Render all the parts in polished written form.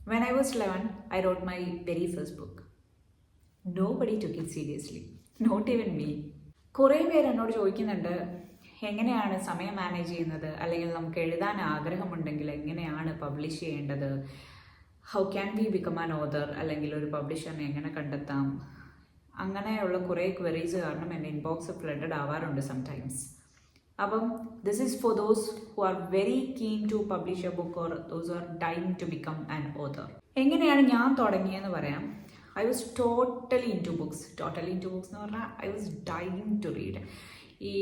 When I was 11, I wrote my very first book. Nobody took it seriously, not even me. കുറേ പേര് എന്നോട് ചോദിക്കുന്നുണ്ട് എങ്ങനെയാണ് സമയം മാനേജ് ചെയ്യുന്നത്, അല്ലെങ്കിൽ നമുക്ക് എഴുതാൻ ആഗ്രഹമുണ്ടെങ്കിൽ എങ്ങനെയാണ് പബ്ലിഷ് ചെയ്യേണ്ടത്, how can we become an author, അല്ലെങ്കിൽ ഒരു പബ്ലിഷറിനെ എങ്ങനെ കണ്ടെത്താം. അങ്ങനെയുള്ള കുറേ ക്വറീസ് കാരണം എൻ്റെ ഇൻബോക്സ് ഫ്ലഡഡ് ആവാറുണ്ട് സംടൈംസ്. അപ്പം this is for those who are very keen to publish a book or those are dying to become an author. എങ്ങനെയാണ് ഞാൻ തുടങ്ങിയെന്ന് പറയാം. I was totally into books എന്ന് പറഞ്ഞാൽ I was dying to read. ഈ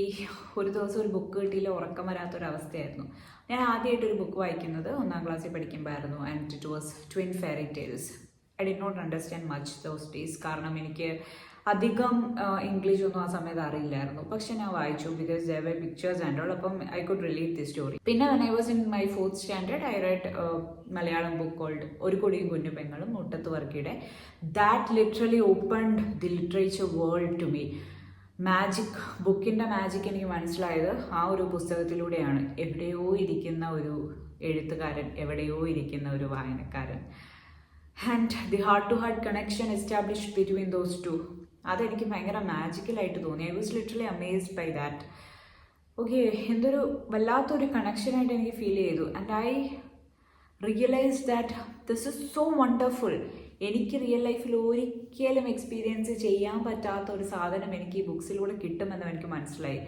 ഒരു ദിവസം ഒരു ബുക്ക് കിട്ടിയില്ല, ഉറക്കം വരാത്തൊരവസ്ഥയായിരുന്നു. ഞാൻ ആദ്യമായിട്ടൊരു ബുക്ക് വായിക്കുന്നത് 1ാം ക്ലാസ്സിൽ പഠിക്കുമ്പോഴായിരുന്നു. And it was twin fairy tales. I did not understand much those days, കാരണം എനിക്ക് അധികം ഇംഗ്ലീഷൊന്നും ആ സമയത്ത് അറിയില്ലായിരുന്നു. പക്ഷെ ഞാൻ വായിച്ചു, because there were pictures and all. അപ്പം I could relate the story. പിന്നെ when I was in my 4th standard I read Malayalam book called ഒരു കൊടിയും കുഞ്ഞു പെങ്ങളും മുട്ടത്ത് വർക്കിയുടെ. That literally opened the literature world to me. Magic, ബുക്കിൻ്റെ magic എനിക്ക് മനസ്സിലായത് ആ ഒരു പുസ്തകത്തിലൂടെയാണ്. എവിടെയോ ഇരിക്കുന്ന ഒരു എഴുത്തുകാരൻ, എവിടെയോ ഇരിക്കുന്ന ഒരു വായനക്കാരൻ, and the heart to heart connection established between those two. അതെനിക്ക് ഭയങ്കര മാജിക്കലായിട്ട് തോന്നി. I was literally amazed by that. Okay, എന്തൊരു വല്ലാത്തൊരു കണക്ഷനായിട്ട് എനിക്ക് ഫീൽ ചെയ്തു. And I realise that this is so wonderful. എനിക്ക് റിയൽ ലൈഫിൽ ഒരിക്കലും എക്സ്പീരിയൻസ് ചെയ്യാൻ പറ്റാത്ത ഒരു സാധനം എനിക്ക് ഈ ബുക്സിലൂടെ കിട്ടുമെന്ന് എനിക്ക് മനസ്സിലായി.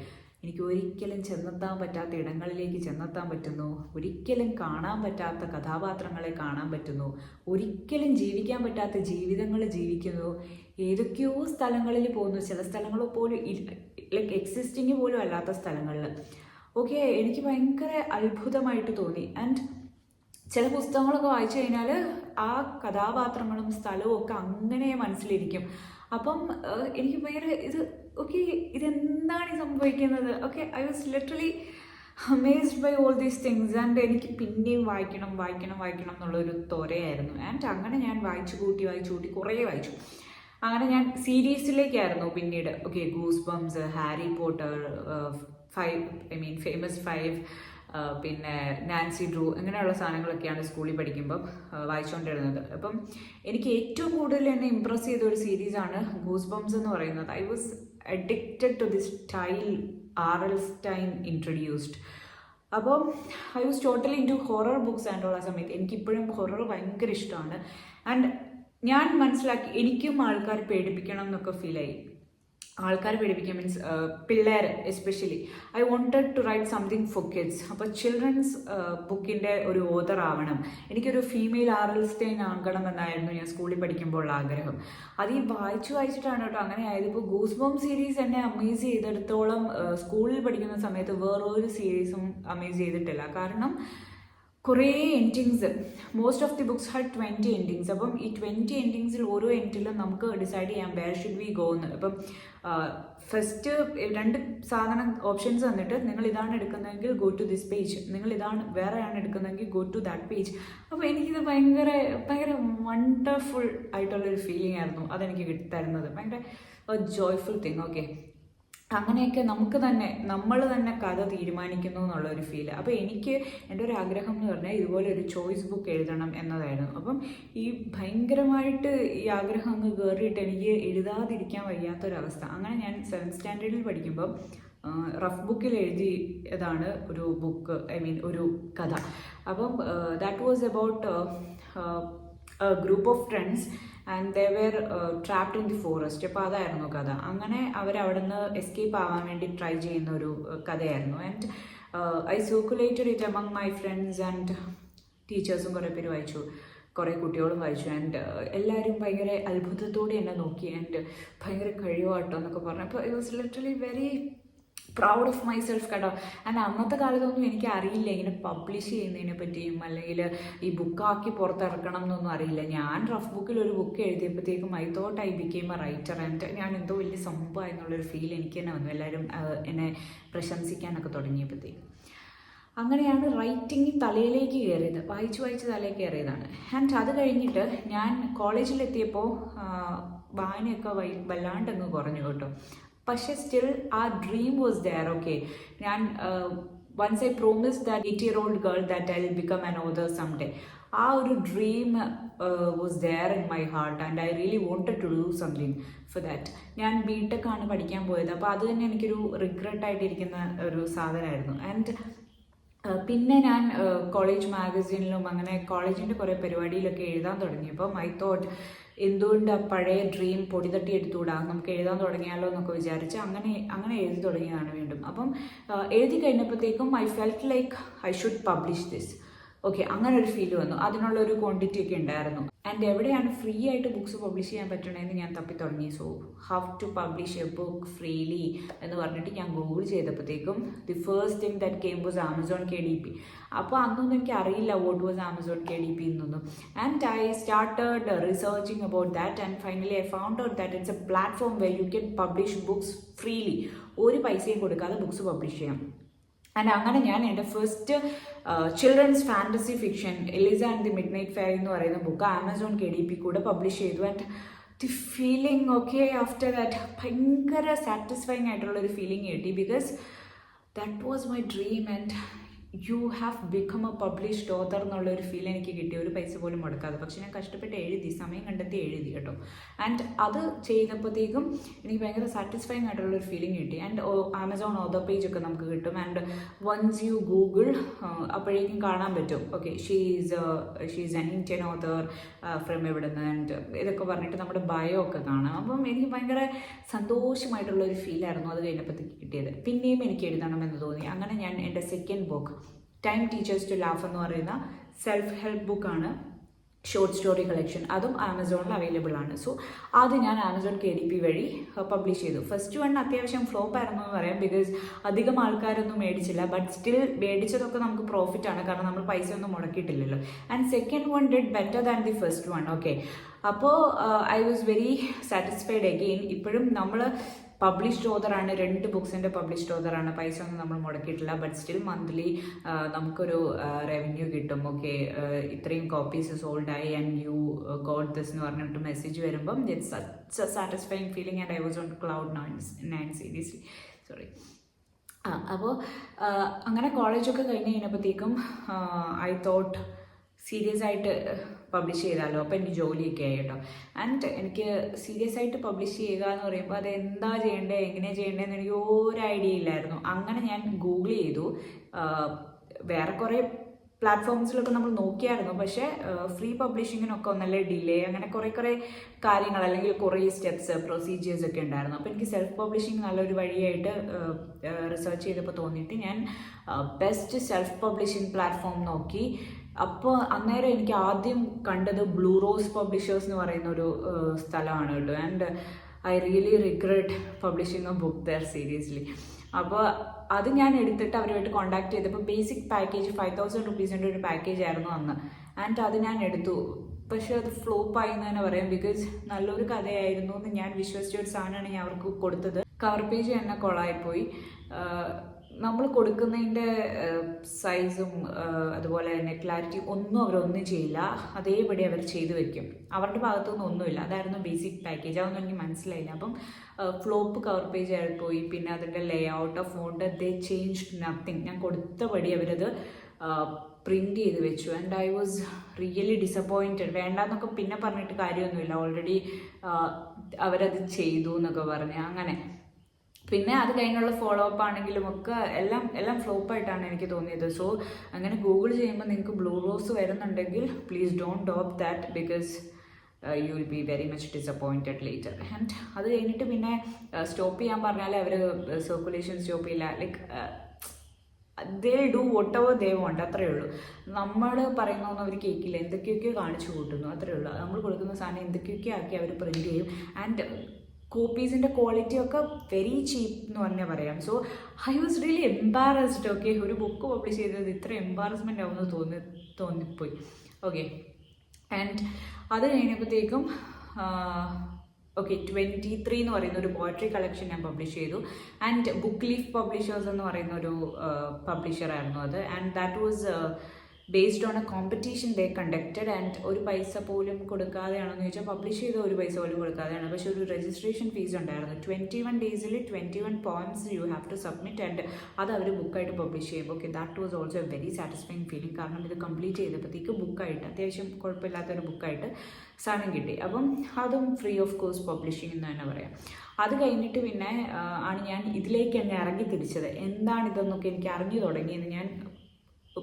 എനിക്ക് ഒരിക്കലും ചെന്നെത്താൻ പറ്റാത്ത ഇടങ്ങളിലേക്ക് ചെന്നെത്താൻ പറ്റുന്നു, ഒരിക്കലും കാണാൻ പറ്റാത്ത കഥാപാത്രങ്ങളെ കാണാൻ പറ്റുന്നു, ഒരിക്കലും ജീവിക്കാൻ പറ്റാത്ത ജീവിതങ്ങൾ ജീവിക്കുന്നു, ഏതൊക്കെയോ സ്ഥലങ്ങളിൽ പോകുന്നു, ചില സ്ഥലങ്ങൾ പോലും ലൈക്ക് എക്സിസ്റ്റിങ് പോലും അല്ലാത്ത സ്ഥലങ്ങളിൽ. ഓക്കെ, എനിക്ക് ഭയങ്കര അത്ഭുതമായിട്ട് തോന്നി. ആൻഡ് ചില പുസ്തകങ്ങളൊക്കെ വായിച്ചു കഴിഞ്ഞാൽ ആ കഥാപാത്രങ്ങളും സ്ഥലവും ഒക്കെ അങ്ങനെ മനസ്സിലിരിക്കും. അപ്പം എനിക്ക് ഭയങ്കര ഓക്കെ, ഇതെന്താണ് ഈ സംഭവിക്കുന്നത്. Okay, I was literally amazed by all these things. And എനിക്ക് പിന്നെയും വായിക്കണം എന്നുള്ളൊരു ത്വരയായിരുന്നു. ആൻഡ് അങ്ങനെ ഞാൻ വായിച്ചു കൂട്ടി കുറേ വായിച്ചു. അങ്ങനെ ഞാൻ സീരീസിലേക്കായിരുന്നു പിന്നീട്. Okay, goosebumps, Harry Potter, famous 5, പിന്നെ നാൻസി ഡ്രൂ, ഇങ്ങനെയുള്ള സാധനങ്ങളൊക്കെയാണ് സ്കൂളിൽ പഠിക്കുമ്പം വായിച്ചുകൊണ്ടിരുന്നത്. അപ്പം എനിക്ക് ഏറ്റവും കൂടുതൽ എന്നെ ഇമ്പ്രസ് ചെയ്ത ഒരു സീരീസാണ് ഗൂസ് ബംസ് എന്ന് പറയുന്നത്. I was addicted to this style R.L. Stine introduced. അപ്പം I was totally into horror books and ഉള്ള സമയത്ത് എനിക്കിപ്പോഴും ഹൊറർ ഭയങ്കര ഇഷ്ടമാണ്. ആൻഡ് ഞാൻ മനസ്സിലാക്കി എനിക്കും ആൾക്കാർ പേടിപ്പിക്കണം എന്നൊക്കെ ഫീലായി. ആൾക്കാർ പേടിപ്പിക്കുക മീൻസ് പിള്ളേർ especially. I wanted to write something for kids. അപ്പോൾ ചിൽഡ്രൻസ് ബുക്കിൻ്റെ ഒരു ഓതർ ആവണം, എനിക്കൊരു ഫീമെയിൽ R.L. സ്റ്റൈൻ ആകണം എന്നായിരുന്നു ഞാൻ സ്കൂളിൽ പഠിക്കുമ്പോൾ ആഗ്രഹം. അത് ഈ വായിച്ചിട്ടാണ് കേട്ടോ അങ്ങനെ ആയത്. ഇപ്പോൾ ഗൂസ് ബം സീരീസ് എന്നെ അമേസ് ചെയ്തെടുത്തോളം സ്കൂളിൽ പഠിക്കുന്ന സമയത്ത് വേറൊരു സീരീസും അമേസ് ചെയ്തിട്ടില്ല. കാരണം കുറേ endings, most of the books had 20 endings. അപ്പം ഈ 20 എൻഡിങ്സിൽ ഓരോ എൻഡിലും നമുക്ക് ഡിസൈഡ് ചെയ്യാം വേർ ഷുഡ് വി ഗോ എന്ന്. ഇപ്പം ഫസ്റ്റ് 2 ഓപ്ഷൻസ് തന്നിട്ട് നിങ്ങൾ ഇതാണ് എടുക്കുന്നതെങ്കിൽ ഗോ ടു ദിസ് പേജ്, നിങ്ങൾ ഇതാണ് വേറെയാണ് എടുക്കുന്നതെങ്കിൽ ഗോ ടു ദാറ്റ് പേജ്. അപ്പോൾ എനിക്കിത് ഭയങ്കര വണ്ടർഫുൾ ആയിട്ടുള്ളൊരു ഫീലിംഗ് ആയിരുന്നു അതെനിക്ക് തരുന്നത്. ഭയങ്കര ജോയ്ഫുൾ തിങ്. ഓക്കെ, അങ്ങനെയൊക്കെ നമ്മൾ തന്നെ കഥ തീരുമാനിക്കുന്നു എന്നുള്ളൊരു ഫീല്. അപ്പോൾ എനിക്ക് എൻ്റെ ഒരു ആഗ്രഹം എന്ന് പറഞ്ഞാൽ ഇതുപോലെ ഒരു ചോയ്സ് ബുക്ക് എഴുതണം എന്നതായിരുന്നു. അപ്പം ഈ ഭയങ്കരമായിട്ട് ഈ ആഗ്രഹം അങ്ങ് കയറിയിട്ട് എനിക്ക് എഴുതാതിരിക്കാൻ വയ്യാത്തൊരവസ്ഥ. അങ്ങനെ ഞാൻ 7th സ്റ്റാൻഡേർഡിൽ പഠിക്കുമ്പം റഫ് ബുക്കിൽ എഴുതിയതാണ് ഒരു ബുക്ക്, ഒരു കഥ. അപ്പം that was about a group of friends and they were trapped in the forest. അപ്പോൾ അതായിരുന്നു കഥ. അങ്ങനെ അവരവിടെ നിന്ന് എസ്കേപ്പ് ആവാൻ വേണ്ടി ട്രൈ ചെയ്യുന്ന ഒരു കഥയായിരുന്നു. And I circulated it among my friends and ടീച്ചേഴ്സും കുറേ പേര് വായിച്ചു, കുറേ കുട്ടികളും വായിച്ചു. ആൻഡ് എല്ലാവരും ഭയങ്കര അത്ഭുതത്തോടെ എന്നെ നോക്കി. ആൻഡ് ഭയങ്കര കഴിവാട്ടോ എന്നൊക്കെ പറഞ്ഞു. അപ്പോൾ it was literally very proud of myself കേട്ടോ. ആൻഡ് അന്നത്തെ കാലത്തൊന്നും എനിക്ക് അറിയില്ല ഇങ്ങനെ പബ്ലിഷ് ചെയ്യുന്നതിനെ പറ്റിയും അല്ലെങ്കിൽ ഈ ബുക്കാക്കി പുറത്തിറക്കണം എന്നൊന്നും അറിയില്ല. ഞാൻ റഫ് ബുക്കിൽ ഒരു ബുക്ക് എഴുതിയപ്പോഴത്തേക്കും I thought I became a writer. And ഞാൻ എന്തോ വലിയ സംഭവം എന്നുള്ളൊരു ഫീൽ എനിക്ക് തന്നെ വന്നു, എല്ലാവരും എന്നെ പ്രശംസിക്കാനൊക്കെ തുടങ്ങിയപ്പോഴത്തേക്കും. അങ്ങനെയാണ് റൈറ്റിംഗ് തലയിലേക്ക് കയറിയത്, വായിച്ച് തലയിൽ കയറിയതാണ്. ആൻഡ് അത് കഴിഞ്ഞിട്ട് ഞാൻ കോളേജിലെത്തിയപ്പോൾ വായനയൊക്കെ വല്ലാണ്ടങ്ങ് കുറഞ്ഞു കേട്ടോ. പക്ഷേ സ്റ്റിൽ ആ ഡ്രീം വാസ് ദെയർ. ഓക്കെ, ഞാൻ once I promised that 8-year-old girl that I'll become an author someday. ആ ഒരു dream was there in my heart and I really wanted to do something for that. ഞാൻ BTech ആണ് പഠിക്കാൻ പോയത്, അപ്പോൾ അത് തന്നെ എനിക്കൊരു റിഗ്രറ്റ് ആയിട്ടിരിക്കുന്ന ഒരു സാധനമായിരുന്നു. ആൻഡ് പിന്നെ ഞാൻ കോളേജ് മാഗസീനിലും അങ്ങനെ കോളേജിൻ്റെ കുറേ പരിപാടിയിലൊക്കെ എഴുതാൻ തുടങ്ങിയപ്പം ഐ തോട്ട് എന്തുകൊണ്ട് ആ പഴയ ഡ്രീം പൊടി തട്ടി എടുത്തുകൂടാ, നമുക്ക് എഴുതാൻ തുടങ്ങിയാലോ എന്നൊക്കെ വിചാരിച്ച് അങ്ങനെ എഴുതി തുടങ്ങിയതാണ് വീണ്ടും. അപ്പം എഴുതി കഴിഞ്ഞപ്പോഴത്തേക്കും I felt like I should publish this. Okay, അങ്ങനെ ഒരു ഫീൽ വന്നു. അതിനുള്ളൊരു ക്വാണ്ടിറ്റി ഒക്കെ ഉണ്ടായിരുന്നു. ആൻഡ് എവിടെയാണ് ഫ്രീ ആയിട്ട് ബുക്സ് പബ്ലിഷ് ചെയ്യാൻ പറ്റണമെന്ന് ഞാൻ തപ്പി തുടങ്ങി. So how to publish a book freely എന്ന് പറഞ്ഞിട്ട് ഞാൻ ഗൂഗിൾ ചെയ്തപ്പോഴത്തേക്കും the first thing that came was Amazon KDP. അപ്പോൾ അന്നൊന്നും എനിക്ക് അറിയില്ല വാട്ട് വാസ് ആമസോൺ KDP എന്നൊന്നും. And I started researching about that and finally I found out that it's a platform where you can publish books freely. ഒരു പൈസയും കൊടുക്കാതെ books publish ചെയ്യാം. And അങ്ങനെ ഞാൻ എൻ്റെ first children's fantasy fiction Eliza and the midnight fairy എന്ന് പറയുന്ന book Amazon KDP കൂടെ പബ്ലിഷ് ചെയ്തു. And the feeling okay after that ഭയങ്കര സാറ്റിസ്ഫൈങ് ആയിട്ടുള്ളൊരു ഫീലിംഗ് കിട്ടി. Because that was my dream and you have become a published author എന്നുള്ളൊരു feel എനിക്ക് കിട്ടി, ഒരു പൈസ പോലും മുടക്കാതെ. പക്ഷെ ഞാൻ കഷ്ടപ്പെട്ട് എഴുതി, സമയം കണ്ടെത്തി എഴുതി കേട്ടോ. ആൻഡ് അത് ചെയ്തപ്പോഴത്തേക്കും എനിക്ക് ഭയങ്കര സാറ്റിസ്ഫൈങ് ആയിട്ടുള്ളൊരു ഫീലിംഗ് കിട്ടി. ആൻഡ് ആമസോൺ ഓതർ പേജ് ഒക്കെ നമുക്ക് കിട്ടും. ആൻഡ് വൺസ് യു ഗൂഗിൾ അപ്പോഴേക്കും കാണാൻ പറ്റും okay she's an Indian author from എവിടെ നിന്ന് ആൻഡ് ഇതൊക്കെ പറഞ്ഞിട്ട് നമ്മുടെ ബയോ ഒക്കെ കാണാം. അപ്പം എനിക്ക് ഭയങ്കര സന്തോഷമായിട്ടുള്ളൊരു ഫീലായിരുന്നു അത് കഴിഞ്ഞപ്പോഴത്തേക്ക് കിട്ടിയത്. പിന്നെയും എനിക്ക് എഴുതണമെന്ന് തോന്നി. അങ്ങനെ ഞാൻ എൻ്റെ second book time teachers to laugh എന്ന് പറയുന്ന സെൽഫ് ഹെൽപ്പ് ബുക്കാണ്, ഷോർട്ട് സ്റ്റോറി കളക്ഷൻ. അതും ആമസോണിൽ അവൈലബിൾ ആണ്. സോ അത് ഞാൻ ആമസോൺ KDP വഴി പബ്ലിഷ് ചെയ്തു. ഫസ്റ്റ് വൺ അത്യാവശ്യം ഫ്ലോപ്പ് ആയിരുന്നു എന്ന് പറയാം, ബിക്കോസ് അധികം ആൾക്കാരൊന്നും മേടിച്ചില്ല. ബട്ട് സ്റ്റിൽ മേടിച്ചതൊക്കെ നമുക്ക് പ്രോഫിറ്റ് ആണ്, കാരണം നമ്മൾ പൈസ ഒന്നും മുടക്കിയിട്ടില്ലല്ലോ. And second one did better than the first one. Okay, അപ്പോൾ I was very satisfied again. ഇപ്പോഴും നമ്മൾ പബ്ലിഷ്ഡ് ഓതറാണ്, 2 ബുക്സിൻ്റെ പബ്ലിഷ്ഡ് ഓതറാണ്, പൈസ ഒന്നും നമ്മൾ മുടക്കിയിട്ടില്ല. ബട്ട് സ്റ്റിൽ മന്ത്ലി നമുക്കൊരു റവന്യൂ കിട്ടും. ഓക്കെ, ഇത്രയും കോപ്പീസ് സോൾഡ് ആയി ആൻഡ് യു ഗോട്ട് ദിസ് എന്ന് പറഞ്ഞിട്ട് മെസ്സേജ് വരുമ്പം it's such A satisfying feeling and I was on cloud nine seriously. Sorry. അപ്പോൾ അങ്ങനെ കോളേജൊക്കെ കഴിഞ്ഞ് കഴിഞ്ഞപ്പോഴത്തേക്കും ഐ തോട്ട് സീരിയസ് ആയിട്ട് പബ്ലിഷ് ചെയ്താലോ. അപ്പോൾ എനിക്ക് ജോലിയൊക്കെ ആയി കേട്ടോ. ആൻഡ് എനിക്ക് സീരിയസ് ആയിട്ട് പബ്ലിഷ് ചെയ്യുക എന്ന് പറയുമ്പോൾ അത് എന്താ ചെയ്യേണ്ടത്, എങ്ങനെയാണ് ചെയ്യേണ്ടതെന്ന് എനിക്ക് ഒരു ഐഡിയ ഇല്ലായിരുന്നു. അങ്ങനെ ഞാൻ ഗൂഗിൾ ചെയ്തു. വേറെ കുറേ പ്ലാറ്റ്ഫോംസിലൊക്കെ നമ്മൾ നോക്കിയായിരുന്നു, പക്ഷേ ഫ്രീ പബ്ലിഷിങ്ങിനൊക്കെ ഒന്നല്ലേ ഡിലേ, അങ്ങനെ കുറേ കാര്യങ്ങൾ അല്ലെങ്കിൽ കുറേ സ്റ്റെപ്സ് പ്രൊസീജിയേഴ്സ് ഒക്കെ ഉണ്ടായിരുന്നു. അപ്പോൾ എനിക്ക് സെൽഫ് പബ്ലിഷിങ് നല്ലൊരു വഴിയായിട്ട് റിസർച്ച് ചെയ്തപ്പോൾ തോന്നിയിട്ട് ഞാൻ ബെസ്റ്റ് സെൽഫ് പബ്ലിഷിങ് പ്ലാറ്റ്ഫോം നോക്കി. അപ്പോൾ അന്നേരം എനിക്ക് ആദ്യം കണ്ടത് ബ്ലൂ റോസ് പബ്ലിഷേഴ്സ് എന്ന് പറയുന്ന ഒരു സ്ഥലമാണ് കേട്ടോ. And I really regret publishing A book there seriously. അപ്പോൾ അത് ഞാൻ എടുത്തിട്ട് അവരുമായിട്ട് കോൺടാക്ട് ചെയ്തപ്പോൾ ബേസിക് പാക്കേജ് 5,000 റുപ്പീസിൻ്റെ ഒരു പാക്കേജ് ആയിരുന്നു അന്ന്. ആൻഡ് അത് ഞാൻ എടുത്തു. പക്ഷെ അത് ഫ്ലോപ്പായി എന്ന് തന്നെ പറയാം, ബിക്കോസ് നല്ലൊരു കഥയായിരുന്നു എന്ന് ഞാൻ വിശ്വസിച്ച ഒരു സാധനമാണ് ഞാൻ അവർക്ക് കൊടുത്തത്. കവർ പേജ് തന്നെ കൊളായിപ്പോയി. നമ്മൾ കൊടുക്കുന്നതിൻ്റെ സൈസും അതുപോലെ തന്നെ ക്ലാരിറ്റി ഒന്നും അവരൊന്നും ചെയ്യില്ല, അതേപടി അവർ ചെയ്തു വെക്കും. അവരുടെ ഭാഗത്തുനിന്ന് ഒന്നുമില്ല. അതായിരുന്നു ബേസിക് പാക്കേജ്. അതൊന്നും എനിക്ക് മനസ്സിലായില്ല. അപ്പം ഫ്ലോപ്പ് കവർ പേജ് ആയിപ്പോയി. പിന്നെ അതിൻ്റെ layout of font they change nothing. ഞാൻ കൊടുത്തപടി അവരത് പ്രിൻ്റ് ചെയ്ത് വെച്ചു. And I was really disappointed. വേണ്ടാന്നൊക്കെ പിന്നെ പറഞ്ഞിട്ട് കാര്യമൊന്നുമില്ല, ഓൾറെഡി അവരത് ചെയ്തു എന്നൊക്കെ പറഞ്ഞ് അങ്ങനെ. പിന്നെ അത് കഴിഞ്ഞുള്ള ഫോളോ അപ്പ് ആണെങ്കിലും ഒക്കെ എല്ലാം ഫ്ലോപ്പായിട്ടാണ് എനിക്ക് തോന്നിയത്. സോ അങ്ങനെ ഗൂഗിൾ ചെയ്യുമ്പോൾ നിങ്ങൾക്ക് ബ്ലൂ റോസ് വരുന്നുണ്ടെങ്കിൽ please don't dope that, because you will be very much disappointed later. ആൻഡ് അത് കഴിഞ്ഞിട്ട് പിന്നെ സ്റ്റോപ്പ് ചെയ്യാൻ പറഞ്ഞാൽ അവർ സർക്കുലേഷൻ സ്റ്റോപ്പ് ചെയ്യില്ല. Like they do whatever they want, അത്രയേ ഉള്ളൂ. നമ്മൾ പറയുന്നതൊന്നും അവർ കേൾക്കില്ല, എന്തൊക്കെയൊക്കെ കാണിച്ചു കൂട്ടുന്നു, അത്രയേ ഉള്ളൂ. നമ്മൾ കൊടുക്കുന്ന സാധനം എന്തൊക്കെയൊക്കെ ആക്കി അവർ പ്രിൻറ്റ് ചെയ്യും. ആൻഡ് കോപ്പീസിൻ്റെ ക്വാളിറ്റി ഒക്കെ വെരി ചീപ്പ് എന്ന് തന്നെ പറയാം. So I was really embarrassed. Okay, ഒരു ബുക്ക് പബ്ലിഷ് ചെയ്തത് ഇത്ര എംബാറസ്മെൻ്റ് ആവുമെന്ന് തോന്നിപ്പോയി. ഓക്കെ, ആൻഡ് അത് കഴിഞ്ഞപ്പോഴത്തേക്കും ഓക്കെ 23 എന്ന് പറയുന്ന ഒരു പോയട്രി കളക്ഷൻ ഞാൻ പബ്ലിഷ് ചെയ്തു. ആൻഡ് ബുക്ക് ലീഫ് പബ്ലിഷേഴ്സ് എന്ന് പറയുന്ന ഒരു പബ്ലിഷറായിരുന്നു അത്. And that was based on A competition they conducted and ഒരു പൈസ പോലും കൊടുക്കാതെയാണെന്ന് ചോദിച്ചാൽ പബ്ലിഷ് ചെയ്ത ഒരു പൈസ പോലും കൊടുക്കാതെയാണ്. പക്ഷേ ഒരു രജിസ്ട്രേഷൻ ഫീസ് ഉണ്ടായിരുന്നു. 21 ഡേയ്സിൽ 21 points you have to submit and അത് അവർ ബുക്കായിട്ട് പബ്ലിഷ് ചെയ്യുമ്പോൾ okay that was also a very satisfying feeling. കാരണം ഇത് കംപ്ലീറ്റ് ചെയ്തപ്പോഴത്തേക്ക് ബുക്കായിട്ട് അത്യാവശ്യം കുഴപ്പമില്ലാത്തൊരു ബുക്കായിട്ട് സാധനം കിട്ടി. അപ്പം അതും ഫ്രീ ഓഫ് കോഴ്സ് പബ്ലിഷിംഗ് എന്ന് തന്നെ പറയാം. അത് കഴിഞ്ഞിട്ട് പിന്നെ ആണ് ഞാൻ ഇതിലേക്ക് തന്നെ ഇറങ്ങി തിരിച്ചത്. എന്താണിതെന്നൊക്കെ എനിക്ക് അറിഞ്ഞു തുടങ്ങിയത് ഞാൻ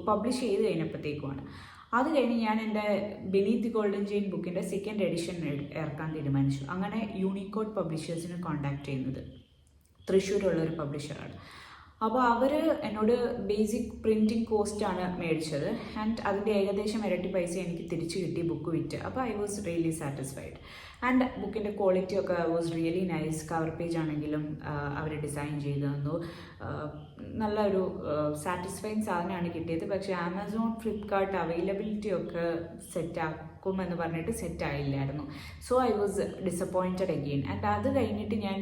പബ്ലിഷ് ചെയ്ത് കഴിഞ്ഞപ്പോഴത്തേക്കുമാണ്. അത് കഴിഞ്ഞ് ഞാൻ എൻ്റെ ബിനീത് ദി ഗോൾഡൻ ചെയിൻ ബുക്കിൻ്റെ സെക്കൻഡ് എഡിഷൻ ഇറക്കാൻ തീരുമാനിച്ചു. അങ്ങനെ യൂണിക്കോഡ് പബ്ലിഷേഴ്സിനെ കോൺടാക്ട് ചെയ്യുന്നത് തൃശ്ശൂരുള്ള ഒരു പബ്ലിഷറാണ്. അപ്പോൾ അവർ എന്നോട് ബേസിക് പ്രിൻറ്റിങ് കോസ്റ്റാണ് മേടിച്ചത് ആൻഡ് അതിൻ്റെ ഏകദേശം ഇരട്ടി പൈസ എനിക്ക് തിരിച്ചു കിട്ടി ബുക്ക് വിറ്റ്. അപ്പോൾ I was really satisfied and ബുക്കിൻ്റെ ക്വാളിറ്റി ഒക്കെ was really nice. Cover page ആണെങ്കിലും അവർ ഡിസൈൻ ചെയ്ത് തന്നു. നല്ലൊരു സാറ്റിസ്ഫൈങ് സാധനമാണ് കിട്ടിയത്. പക്ഷേ ആമസോൺ, ഫ്ലിപ്കാർട്ട് അവൈലബിലിറ്റി ഒക്കെ സെറ്റാക്കുമെന്ന് പറഞ്ഞിട്ട് സെറ്റായില്ലായിരുന്നു. So I was disappointed again. And അത് കഴിഞ്ഞിട്ട് ഞാൻ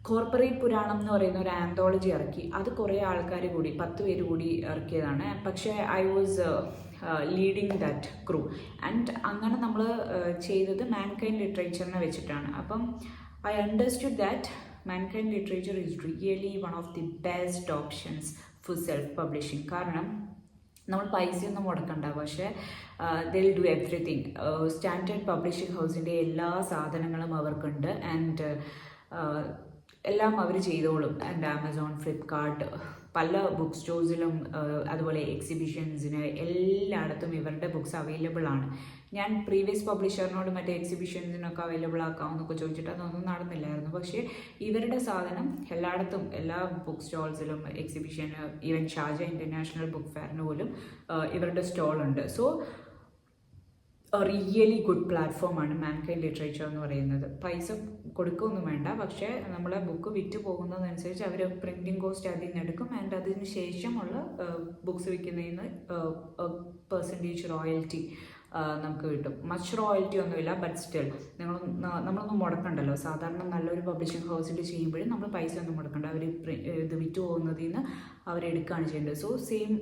കോർപ്പറേറ്റ് പുരാണം എന്ന് പറയുന്ന ഒരു ആന്തോളജി ഇറക്കി. അത് കുറേ ആൾക്കാർ കൂടി 10 പേര് കൂടി ഇറക്കിയതാണ്. പക്ഷേ I was leading that crew and അങ്ങനെ നമ്മൾ ചെയ്തത് മാൻകൈൻഡ് ലിറ്ററേച്ചറിനെ വെച്ചിട്ടാണ്. അപ്പം I understood that mankind literature is really one of the best options for self publishing. കാരണം നമ്മൾ പൈസയൊന്നും മുടക്കണ്ട, പക്ഷേ ദിൽ ഡു എവ്രിതിങ്. സ്റ്റാൻഡേർഡ് പബ്ലിഷിംഗ് ഹൗസിൻ്റെ എല്ലാ സാധനങ്ങളും അവർക്കുണ്ട് ആൻഡ് എല്ലാം അവർ ചെയ്തോളും. ആൻഡ് ആമസോൺ, ഫ്ലിപ്കാർട്ട്, പല ബുക്ക് സ്റ്റോഴ്സിലും അതുപോലെ എക്സിബിഷൻസിന് എല്ലായിടത്തും ഇവരുടെ ബുക്സ് അവൈലബിൾ ആണ്. ഞാൻ പ്രീവിയസ് പബ്ലിഷറിനോട് മറ്റേ എക്സിബിഷൻസിനൊക്കെ അവൈലബിൾ ആക്കാമെന്നൊക്കെ ചോദിച്ചിട്ട് അതൊന്നും നടന്നില്ലായിരുന്നു. പക്ഷേ ഇവരുടെ സാധനം എല്ലായിടത്തും, എല്ലാ ബുക്ക് സ്റ്റോൾസിലും, എക്സിബിഷന്, ഈവൻ ഷാർജ ഇൻ്റർനാഷണൽ ബുക്ക് ഫെയറിന് പോലും ഇവരുടെ സ്റ്റോളുണ്ട്. സോ റിയലി ഗുഡ് പ്ലാറ്റ്ഫോമാണ് മാൻകൈൻഡ് ലിറ്ററേച്ചർ എന്ന് പറയുന്നത്. പൈസ കൊടുക്കുകയൊന്നും വേണ്ട, പക്ഷേ നമ്മളെ ബുക്ക് വിറ്റ് പോകുന്നതനുസരിച്ച് അവർ പ്രിൻറ്റിംഗ് കോസ്റ്റ് അതിൽ നിന്ന് എടുക്കും ആൻഡ് അതിന് ശേഷമുള്ള ബുക്സ് വിൽക്കുന്നതിന് പെർസെൻറ്റേജ് റോയൽറ്റി നമുക്ക് കിട്ടും. മച്ച് റോയൽറ്റി ഒന്നുമില്ല, ബട്ട് സ്റ്റിൽ നമ്മളൊന്നും മുടക്കണ്ടല്ലോ. സാധാരണ നല്ലൊരു പബ്ലിഷിംഗ് ഹൗസിൽ ചെയ്യുമ്പോഴും നമ്മൾ പൈസ ഒന്നും മുടക്കണ്ട. അവർ ഇത് വിറ്റ് പോകുന്നതിൽ നിന്ന് അവരെടുക്കുകയാണ് ചെയ്യേണ്ടത്. So same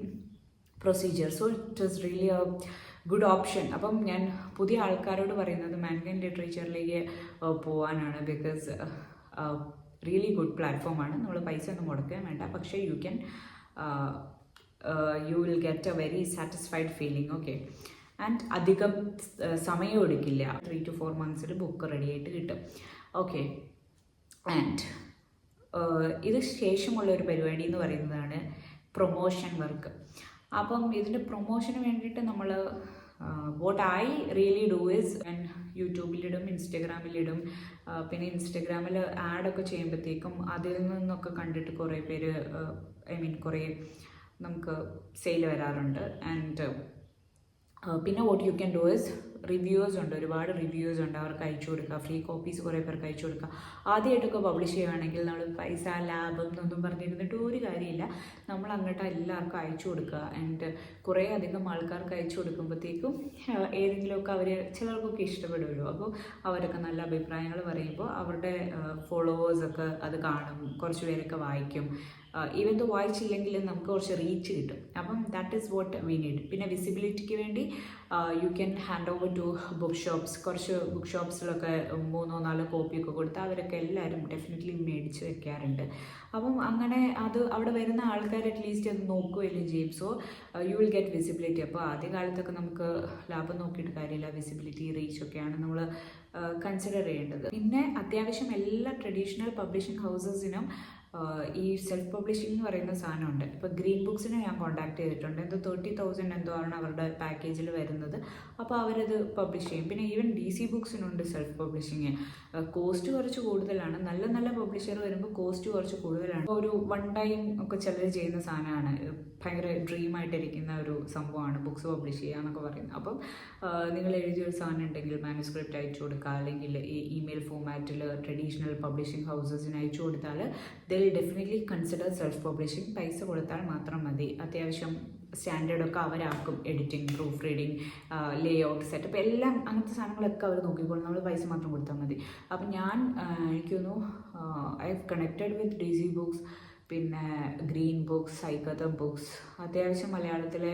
procedure. So it is really A good option. അപ്പം ഞാൻ പുതിയ ആൾക്കാരോട് പറയുന്നത് മാൻകൈൻഡ് ലിറ്ററേച്ചറിലേക്ക് പോകാനാണ്. ബിക്കോസ് റിയലി ഗുഡ് പ്ലാറ്റ്ഫോമാണ്. നമ്മൾ പൈസ ഒന്നും മുടക്കാൻ വേണ്ട, പക്ഷേ you will get A very satisfied feeling. Okay. And അധികം സമയം എടുക്കില്ല. 3 to 4 months ബുക്ക് റെഡി ആയിട്ട് കിട്ടും. ഓക്കെ. ആൻഡ് ഇത് ശേഷമുള്ള ഒരു പരിപാടി എന്ന് പറയുന്നതാണ് പ്രൊമോഷൻ വർക്ക്. അപ്പം ഇതിൻ്റെ പ്രൊമോഷന് വേണ്ടിയിട്ട് നമ്മൾ what I really do is ഞാൻ യൂട്യൂബിലിടും, ഇൻസ്റ്റഗ്രാമിലിടും. പിന്നെ ഇൻസ്റ്റഗ്രാമിൽ ആഡൊക്കെ ചെയ്യുമ്പോഴത്തേക്കും അതിൽ നിന്നൊക്കെ കണ്ടിട്ട് കുറേ പേര് കുറേ നമുക്ക് സെയിൽ വരാറുണ്ട്. ആൻഡ് പിന്നെ what you can do is reviews ഉണ്ട്, ഒരുപാട് റിവ്യൂസ് ഉണ്ട്, അവർക്ക് അയച്ചു കൊടുക്കുക. ഫ്രീ കോപ്പീസ് കുറേ പേർക്ക് അയച്ചു കൊടുക്കുക. ആദ്യമായിട്ടൊക്കെ പബ്ലിഷ് ചെയ്യുകയാണെങ്കിൽ നമ്മൾ പൈസ ലാഭം എന്നൊന്നും പറഞ്ഞിരുന്നിട്ട് ഒരു കാര്യമില്ല. നമ്മൾ അങ്ങോട്ട് എല്ലാവർക്കും അയച്ചു കൊടുക്കുക. ആൻഡ് കുറേ അധികം ആൾക്കാർക്ക് അയച്ചു കൊടുക്കുമ്പോഴത്തേക്കും ഏതെങ്കിലുമൊക്കെ ചിലർക്കൊക്കെ ഇഷ്ടപ്പെടുമല്ലോ. അപ്പോൾ അവരൊക്കെ നല്ല അഭിപ്രായങ്ങൾ പറയുമ്പോൾ അവരുടെ ഫോളോവേഴ്സൊക്കെ അത് കാണും, കുറച്ച് പേരൊക്കെ വായിക്കും. ഈവൻ ദോ വായിച്ചില്ലെങ്കിലും നമുക്ക് കുറച്ച് റീച്ച് കിട്ടും. അപ്പം that is what we need. പിന്നെ വിസിബിലിറ്റിക്ക് വേണ്ടി you can hand over to book shops. കുറച്ച് ബുക്ക് ഷോപ്സിലൊക്കെ 3-4 കോപ്പിയൊക്കെ കൊടുത്താൽ അവരൊക്കെ എല്ലാവരും ഡെഫിനറ്റ്ലി മേടിച്ച് വെക്കാറുണ്ട്. അപ്പം അങ്ങനെ അത് അവിടെ വരുന്ന ആൾക്കാർ അറ്റ്ലീസ്റ്റ് അത് നോക്കുകയല്ലേ ചെയ്യും. So you will get visibility. അപ്പോൾ ആദ്യകാലത്തൊക്കെ നമുക്ക് ലാഭം നോക്കിയിട്ട് കാര്യമില്ല, വിസിബിലിറ്റി, റീച്ചൊക്കെയാണ് നമ്മൾ കൺസിഡർ ചെയ്യേണ്ടത്. പിന്നെ അത്യാവശ്യം എല്ലാ ട്രഡീഷണൽ പബ്ലിഷിംഗ് ഹൗസസിനും ഈ സെൽഫ് പബ്ലിഷിംഗ് എന്ന് പറയുന്ന സാധനമുണ്ട്. ഇപ്പോൾ ഗ്രീൻ ബുക്സിനെ ഞാൻ കോൺടാക്ട് ചെയ്തിട്ടുണ്ട്. എന്തോ 30,000 എന്തോ ആണ് അവരുടെ പാക്കേജിൽ വരുന്നത്. അപ്പോൾ അവരത് പബ്ലിഷ് ചെയ്യും. പിന്നെ ഈവൻ DC ബുക്സിനുണ്ട് സെൽഫ് പബ്ലിഷിങ്. കോസ്റ്റ് കുറച്ച് കൂടുതലാണ്. നല്ല നല്ല പബ്ലിഷർ വരുമ്പോൾ കോസ്റ്റ് കുറച്ച് കൂടുതലാണ്. ഒരു 1 ടൈം ഒക്കെ ചിലർ ചെയ്യുന്ന സാധനമാണ്. ഭയങ്കര ഡ്രീമായിട്ടിരിക്കുന്ന ഒരു സംഭവമാണ് ബുക്സ് പബ്ലിഷ് ചെയ്യുക എന്നൊക്കെ പറയുന്നത്. അപ്പം നിങ്ങൾ എഴുതിയൊരു സാധനം ഉണ്ടെങ്കിൽ മാനുസ്ക്രിപ്റ്റ് അയച്ചു കൊടുക്കുക, അല്ലെങ്കിൽ ഈ ഇമെയിൽ ഫോമാറ്റിൽ ട്രഡീഷണൽ പബ്ലിഷിംഗ് ഹൗസസിന് അയച്ചു കൊടുത്താൽ ഡെഫിനറ്റ്ലി കൺസിഡർ സെൽഫ് പബ്ലിഷിംഗ്. പൈസ കൊടുത്താൽ മാത്രം മതി. അത്യാവശ്യം സ്റ്റാൻഡേർഡൊക്കെ അവരാക്കും. Editing, proof reading, layout, setup എല്ലാം അങ്ങനത്തെ സാധനങ്ങളൊക്കെ അവർ നോക്കിക്കോളും. നമ്മൾ പൈസ മാത്രം കൊടുത്താൽ മതി. അപ്പം എനിക്ക് തോന്നുന്നു I have connected with DC books, പിന്നെ ഗ്രീൻ ബുക്സ്, സൈക്കഥം ബുക്സ്, അത്യാവശ്യം മലയാളത്തിലെ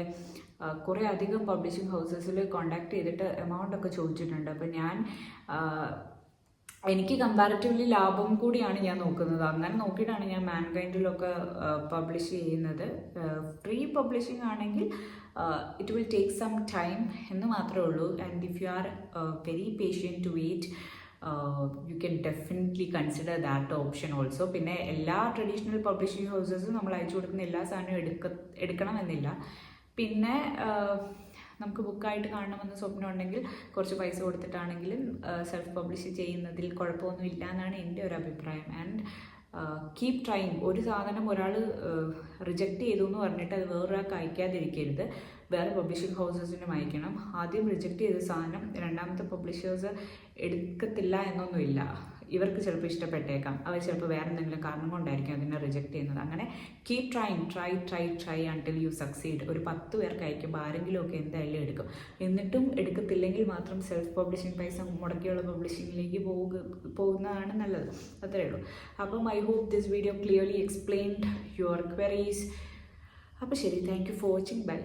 കുറേ അധികം പബ്ലിഷിംഗ് ഹൗസസിൽ കോൺടാക്ട് ചെയ്തിട്ട് എമൗണ്ട് ഒക്കെ ചോദിച്ചിട്ടുണ്ട്. അപ്പോൾ എനിക്ക് കമ്പാരിറ്റീവ്ലി ലാഭം കൂടിയാണ് ഞാൻ നോക്കുന്നത്. അങ്ങനെ നോക്കിയിട്ടാണ് ഞാൻ മാൻകൈൻഡിലൊക്കെ പബ്ലിഷ് ചെയ്യുന്നത്. ഫ്രീ പബ്ലിഷിംഗ് ആണെങ്കിൽ it will take some time എന്ന് മാത്രമേ ഉള്ളൂ. And if you are very patient to wait you can definitely consider that option also. പിന്നെ എല്ലാ ട്രഡീഷണൽ പബ്ലിഷിംഗ് ഹൗസസും നമ്മൾ അയച്ചു കൊടുക്കുന്ന എല്ലാ സാധനവും എടുക്കണമെന്നില്ല. പിന്നെ നമുക്ക് ബുക്കായിട്ട് കാണണമെന്ന് സ്വപ്നം ഉണ്ടെങ്കിൽ കുറച്ച് പൈസ കൊടുത്തിട്ടാണെങ്കിലും സെൽഫ് പബ്ലിഷ് ചെയ്യുന്നതിൽ കുഴപ്പമൊന്നുമില്ല എന്നാണ് എൻ്റെ ഒരു അഭിപ്രായം. And keep trying. ഒരു സാധനം ഒരാൾ റിജക്റ്റ് ചെയ്തു എന്ന് പറഞ്ഞിട്ട് അത് വേറൊരാൾക്ക് അയക്കാതിരിക്കരുത്. വേറെ പബ്ലിഷിംഗ് ഹൗസസിനും അയക്കണം. ആദ്യം റിജക്റ്റ് ചെയ്ത സാധനം രണ്ടാമത്തെ പബ്ലിഷേഴ്സ് എടുക്കത്തില്ല എന്നൊന്നുമില്ല. ഇവർക്ക് ചിലപ്പോൾ ഇഷ്ടപ്പെട്ടേക്കാം, അവർ ചിലപ്പോൾ വേറെ എന്തെങ്കിലും കാരണം കൊണ്ടായിരിക്കും അതിനെ റിജക്റ്റ് ചെയ്യുന്നത്. അങ്ങനെ keep trying, try until you succeed. ഒരു 10 പേർക്ക് അയക്കുമ്പോൾ ആരെങ്കിലും ഒക്കെ എന്തായാലും എടുക്കും. എന്നിട്ടും എടുക്കത്തില്ലെങ്കിൽ മാത്രം സെൽഫ് പബ്ലിഷിംഗ് പൈസ മുടക്കിയുള്ള പബ്ലിഷിങ്ങിലേക്ക് പോകുന്നതാണ് നല്ലത്. അത്രയേ ഉള്ളൂ. അപ്പം I hope this video clearly explained your queries. അപ്പോൾ ശരി, thank you for watching. By.